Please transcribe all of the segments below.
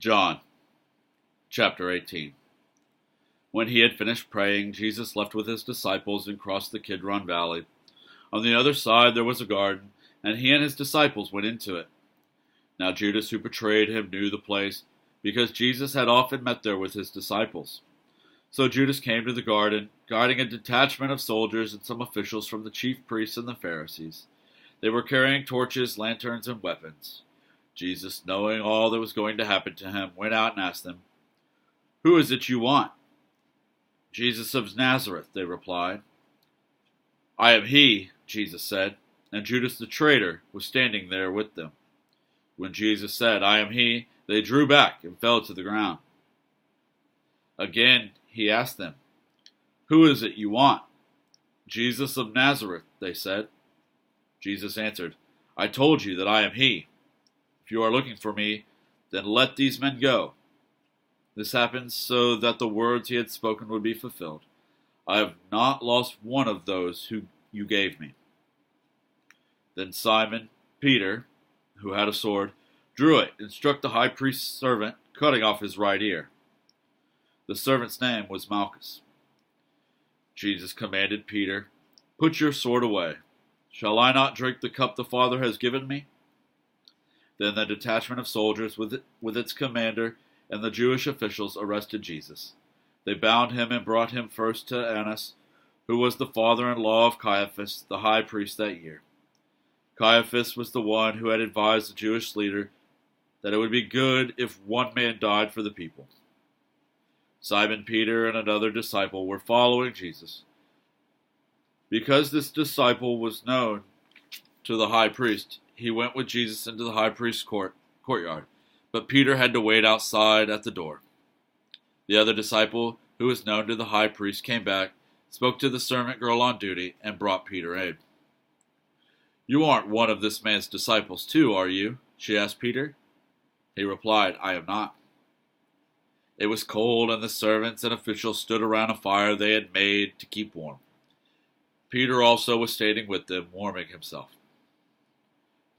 John chapter 18. When he had finished praying, Jesus left with his disciples and crossed the Kidron Valley. On the other side there was a garden, and he and his disciples went into it. Now Judas, who betrayed him, knew the place, because Jesus had often met there with his disciples. So Judas came to the garden, guiding a detachment of soldiers and some officials from the chief priests and the Pharisees. They were carrying torches, lanterns, and weapons. Jesus, knowing all that was going to happen to him, went out and asked them, "Who is it you want?" "Jesus of Nazareth," they replied. "I am he," Jesus said, and Judas the traitor was standing there with them. When Jesus said, "I am he," they drew back and fell to the ground. Again he asked them, "Who is it you want?" "Jesus of Nazareth," they said. Jesus answered, "I told you that I am he. If you are looking for me, then let these men go." This happened so that the words he had spoken would be fulfilled. "I have not lost one of those who you gave me." Then Simon Peter, who had a sword, drew it and struck the high priest's servant, cutting off his right ear. The servant's name was Malchus. Jesus commanded Peter, "Put your sword away. Shall I not drink the cup the Father has given me?" Then the detachment of soldiers with its commander and the Jewish officials arrested Jesus. They bound him and brought him first to Annas, who was the father-in-law of Caiaphas, the high priest that year. Caiaphas was the one who had advised the Jewish leader that it would be good if one man died for the people. Simon Peter and another disciple were following Jesus. Because this disciple was known to the high priest, he went with Jesus into the high priest's courtyard, but Peter had to wait outside at the door. The other disciple, who was known to the high priest, came back, spoke to the servant girl on duty, and brought Peter aid. "You aren't one of this man's disciples too, are you?" she asked Peter. He replied, "I am not." It was cold, and the servants and officials stood around a fire they had made to keep warm. Peter also was standing with them, warming himself.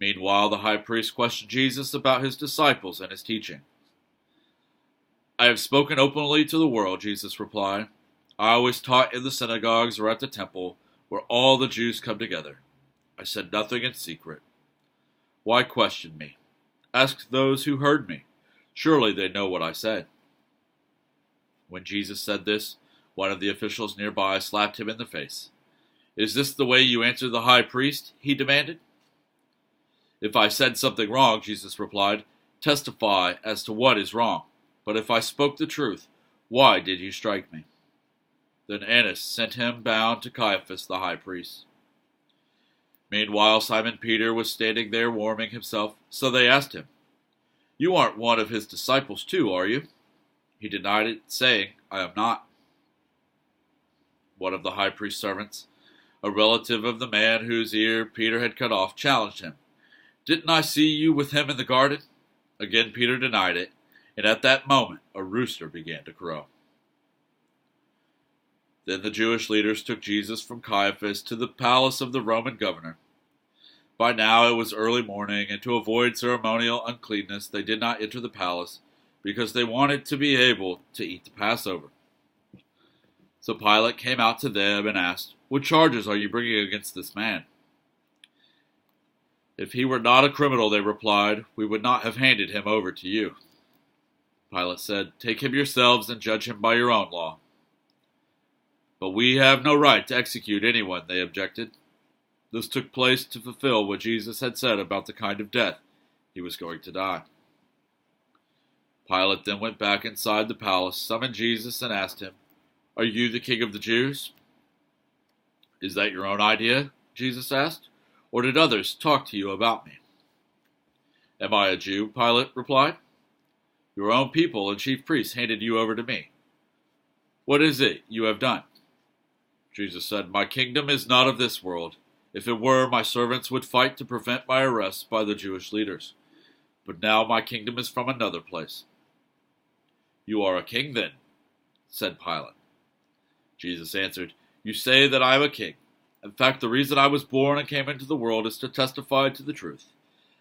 Meanwhile, the high priest questioned Jesus about his disciples and his teaching. "I have spoken openly to the world," Jesus replied. "I always taught in the synagogues or at the temple, where all the Jews come together. I said nothing in secret. Why question me? Ask those who heard me. Surely they know what I said." When Jesus said this, one of the officials nearby slapped him in the face. "Is this the way you answer the high priest?" he demanded. "If I said something wrong," Jesus replied, "testify as to what is wrong. But if I spoke the truth, why did you strike me?" Then Annas sent him bound to Caiaphas the high priest. Meanwhile, Simon Peter was standing there warming himself, so they asked him, "You aren't one of his disciples too, are you?" He denied it, saying, "I am not." One of the high priest's servants, a relative of the man whose ear Peter had cut off, challenged him. "Didn't I see you with him in the garden?" Again Peter denied it, and at that moment a rooster began to crow. Then the Jewish leaders took Jesus from Caiaphas to the palace of the Roman governor. By now it was early morning, and to avoid ceremonial uncleanness they did not enter the palace, because they wanted to be able to eat the Passover. So Pilate came out to them and asked, "What charges are you bringing against this man?" "If he were not a criminal," they replied, "we would not have handed him over to you." Pilate said, "Take him yourselves and judge him by your own law." "But we have no right to execute anyone," they objected. This took place to fulfill what Jesus had said about the kind of death he was going to die. Pilate then went back inside the palace, summoned Jesus, and asked him, "Are you the king of the Jews?" "Is that your own idea?" Jesus asked. "Or did others talk to you about me?" "Am I a Jew?" Pilate replied. "Your own people and chief priests handed you over to me. What is it you have done?" Jesus said, "My kingdom is not of this world. If it were, my servants would fight to prevent my arrest by the Jewish leaders. But now my kingdom is from another place." "You are a king then?" said Pilate. Jesus answered, "You say that I am a king. In fact, the reason I was born and came into the world is to testify to the truth.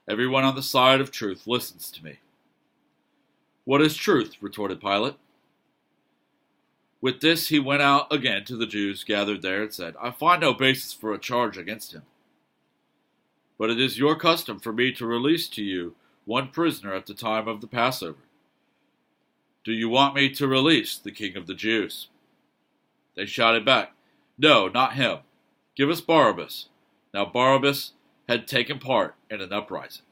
Everyone on the side of truth listens to me. "What is truth?" retorted Pilate. With this he went out again to the Jews gathered there and said, "I find no basis for a charge against him. But it is your custom for me to release to you one prisoner at the time of the Passover. Do you want me to release the King of the Jews?" They shouted back, "No, not him. Give us Barabbas." Now Barabbas had taken part in an uprising.